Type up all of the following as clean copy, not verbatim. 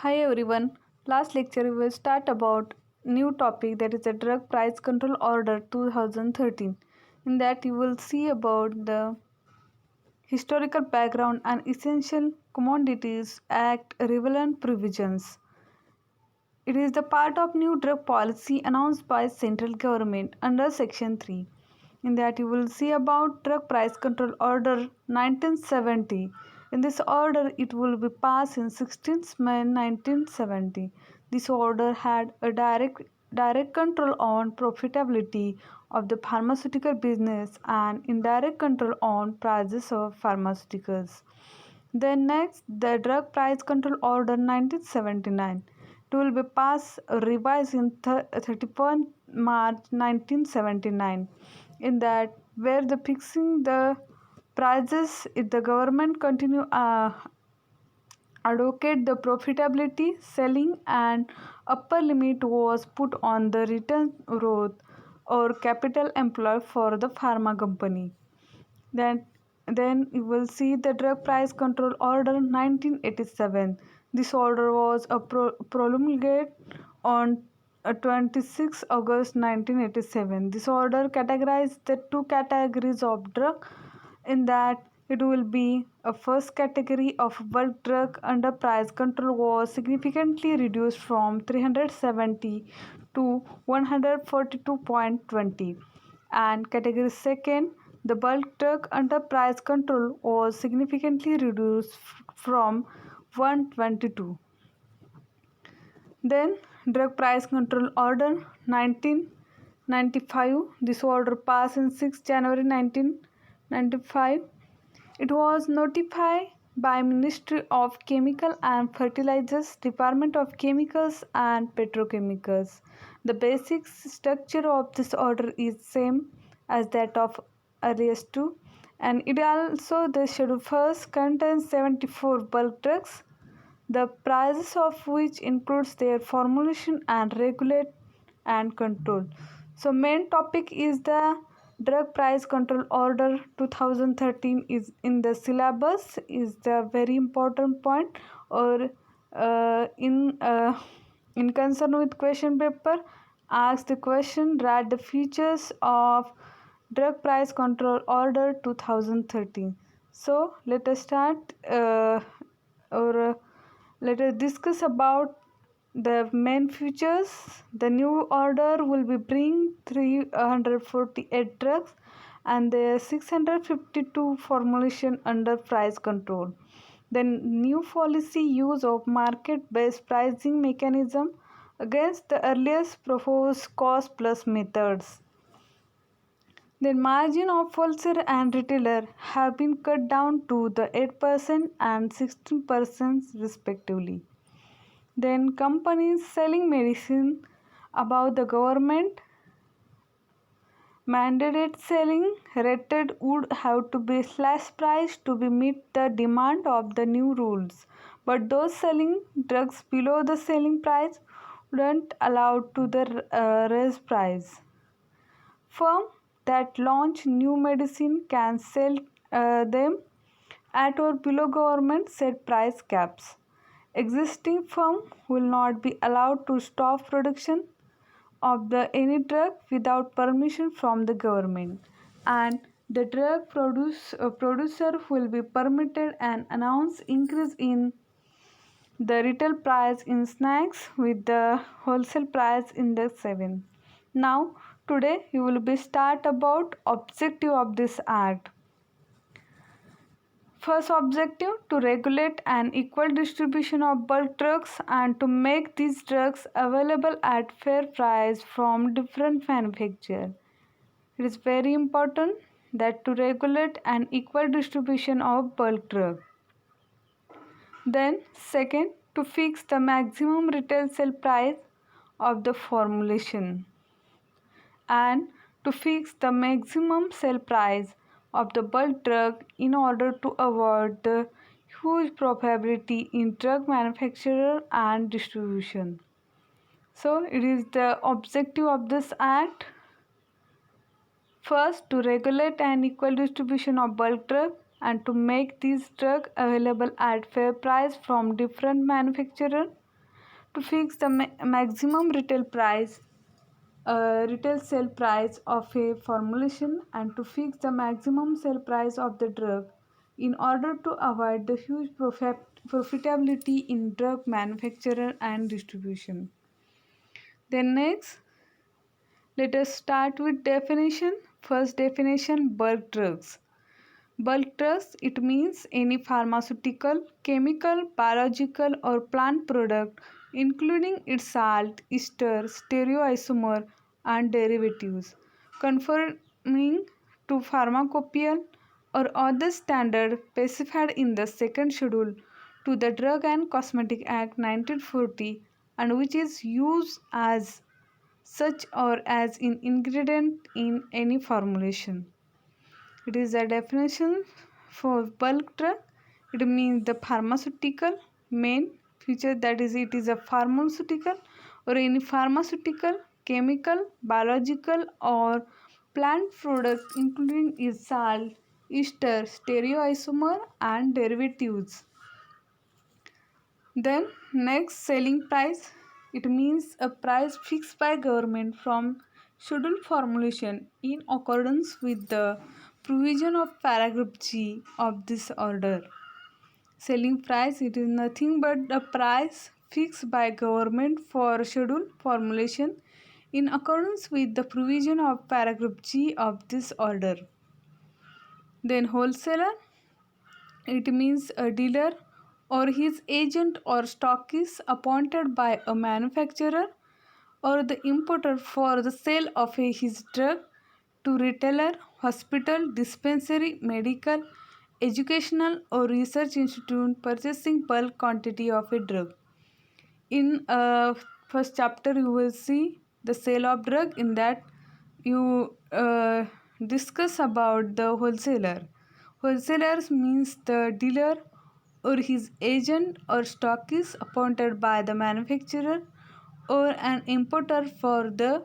Hi everyone. Last lecture we will start about new topic that is the Drug Price Control Order 2013. In that you will see about the historical background and Essential Commodities Act relevant provisions. It is the part of new drug policy announced by central government under section 3. In that you will see about Drug Price Control Order 1970. In this order it will be passed in 16th May 1970. This order had a direct control on profitability of the pharmaceutical business and indirect control on prices of pharmaceuticals. Then next, the Drug Price Control Order 1979. It will be passed revised in 31 March 1979. In that, where the fixing the prices, if the government continue advocate the profitability, selling and upper limit was put on the return growth or capital employed for the pharma company. Then, then you will see the Drug Price Control Order 1987. This order was promulgated on 26 August 1987. This order categorized the two categories of drug in that it will be a first category of bulk drug under price control was significantly reduced from 370 to 142.20, and category second, the bulk drug under price control was significantly reduced from 122. Then Drug Price Control Order 1995. This order passed in 6 January 1995. It was notified by Ministry of Chemical and Fertilizers, Department of Chemicals and Petrochemicals. The basic structure of this order is same as that of earlier two, and it also the schedule first contains 74 bulk drugs, the prices of which includes their formulation and regulate and control. So main topic is the Drug Price Control Order 2013 is in the syllabus, is the very important point, or in concern with question paper, ask the question, write the features of Drug Price Control Order 2013. So let us start or let us discuss about the main features. The new order will be bring 348 drugs and the 652 formulation under price control. Then new policy use of market-based pricing mechanism against the earliest proposed cost plus methods. The margin of wholesaler and retailer have been cut down to the 8% and 16% respectively. Then companies selling medicine above the government mandated selling rated would have to be slash price to be meet the demand of the new rules. But those selling drugs below the selling price weren't allowed to the raise price. Firm that launch new medicine can sell them at or below government set price caps. Existing firm will not be allowed to stop production of the any drug without permission from the government, and the producer will be permitted an announce increase in the retail price in snacks with the wholesale price index 7. Now today you will be start about objective of this act. First objective, to regulate an equal distribution of bulk drugs and to make these drugs available at fair price from different manufacturers. It is very important that to regulate an equal distribution of bulk drug. Then second, to fix the maximum retail sale price of the formulation and to fix the maximum sale price of the bulk drug in order to avoid the huge probability in drug manufacture and distribution. So it is the objective of this act. First, to regulate an equal distribution of bulk drug and to make these drugs available at fair price from different manufacturers. To fix the maximum retail sale price of a formulation, and to fix the maximum sale price of the drug in order to avoid the huge profitability in drug manufacture and distribution. Then next, let us start with definition. First definition, bulk drugs. Bulk drugs, it means any pharmaceutical, chemical, biological or plant product including its salt, ester, stereoisomer and derivatives conforming to pharmacopoeia or other standard specified in the second schedule to the Drug and Cosmetic Act 1940 and which is used as such or as an ingredient in any formulation. It is a definition for bulk drug. It means the pharmaceutical main feature, that is it is a pharmaceutical or any pharmaceutical, chemical, biological or plant product including its salt, ester, stereoisomer and derivatives. Then next, selling price. It means a price fixed by government from scheduled formulation in accordance with the provision of paragraph G of this order. Selling price, it is nothing but the price fixed by government for scheduled formulation in accordance with the provision of paragraph G of this order. Then wholesaler, it means a dealer or his agent or stockist appointed by a manufacturer or the importer for the sale of his drug to retailer, hospital, dispensary, medical, educational or research institute purchasing bulk quantity of a drug. In first chapter you will see the sale of drug. In that you discuss about the wholesaler. Wholesalers means the dealer or his agent or stockist appointed by the manufacturer or an importer for the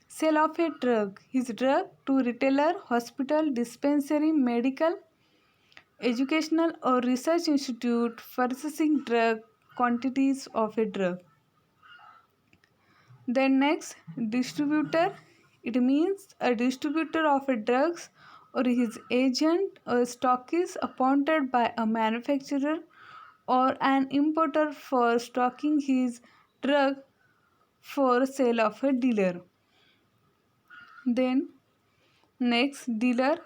sale of a drug, his drug to retailer, hospital, dispensary, medical, educational or research institute purchasing drug quantities of a drug. Then next, distributor. It means a distributor of a drugs or his agent or stockist appointed by a manufacturer or an importer for stocking his drug for sale of a dealer. Then next, dealer.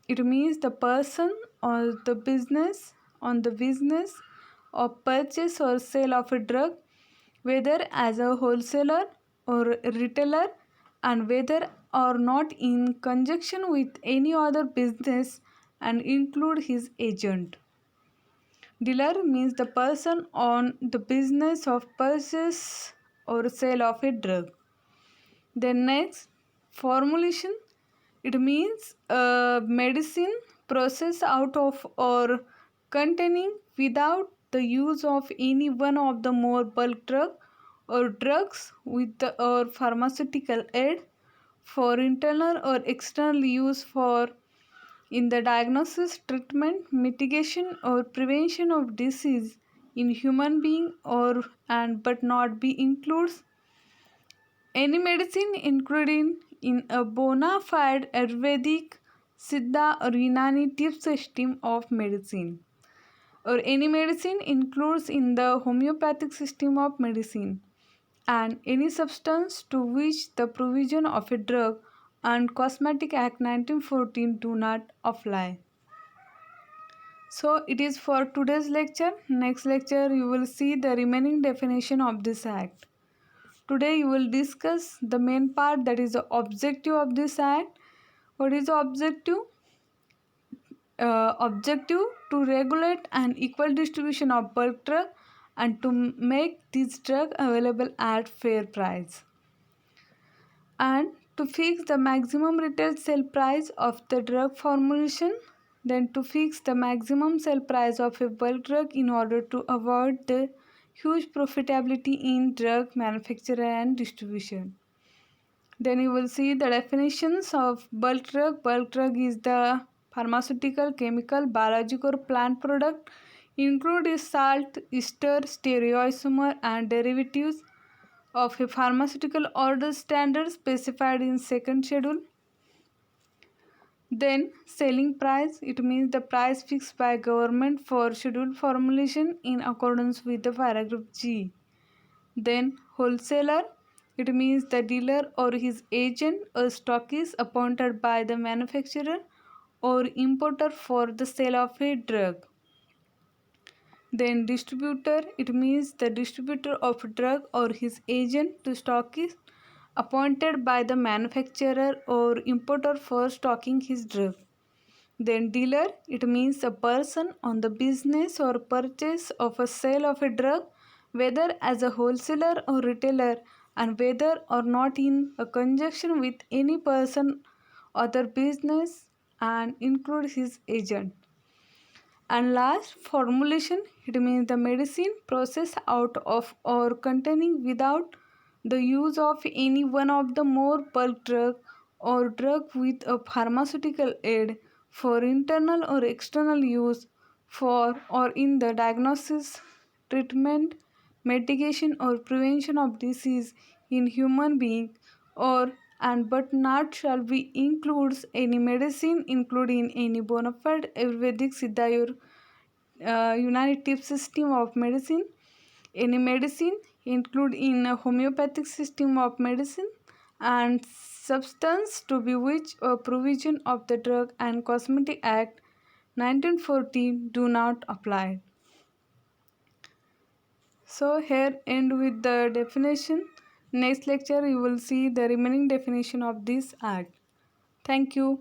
It means the person or the business on the business of purchase or sale of a drug, whether as a wholesaler or retailer, and whether or not in conjunction with any other business and include his agent. Dealer means the person on the business of purchase or sale of a drug. Then next, formulation. It means a medicine processed out of or containing without the use of any one of the more bulk drug or drugs with the or pharmaceutical aid for internal or external use for in the diagnosis, treatment, mitigation or prevention of disease in human being or and but not be includes any medicine including in a bona fide Ayurvedic, Siddha or Unani tip system of medicine, or any medicine includes in the homeopathic system of medicine, and any substance to which the provision of a drug and Cosmetic Act 1914 do not apply. So it is for today's lecture. Next lecture you will see the remaining definition of this act. Today you will discuss the main part, that is the objective of this act. What is the objective? Objective to regulate an equal distribution of bulk drug and to make this drug available at fair price, and to fix the maximum retail sale price of the drug formulation, then to fix the maximum sale price of a bulk drug in order to avoid the huge profitability in drug manufacture and distribution. Then you will see the definitions of bulk drug. Bulk drug is the pharmaceutical, chemical, biological or plant product include is salt, ester, stereoisomer, and derivatives of a pharmaceutical order standard specified in second schedule. Then selling price, it means the price fixed by government for scheduled formulation in accordance with the paragraph G. Then wholesaler, it means the dealer or his agent or stockist appointed by the manufacturer or importer for the sale of a drug. Then distributor, it means the distributor of a drug or his agent to stockist appointed by the manufacturer or importer for stocking his drug. Then dealer, it means a person on the business or purchase of a sale of a drug, whether as a wholesaler or retailer, and whether or not in a conjunction with any person, other business, and include his agent. And last, formulation, it means the medicine processed out of or containing without the use of any one of the more bulk drug or drug with a pharmaceutical aid for internal or external use for or in the diagnosis, treatment, mitigation or prevention of disease in human being or and but not shall be includes any medicine including any bona fide Ayurvedic Siddha United system of medicine. Any medicine include in a homeopathic system of medicine and substance to be which a provision of the Drug and Cosmetic Act 1940 do not apply. So here end with the definition. Next lecture you will see the remaining definition of this act. Thank you.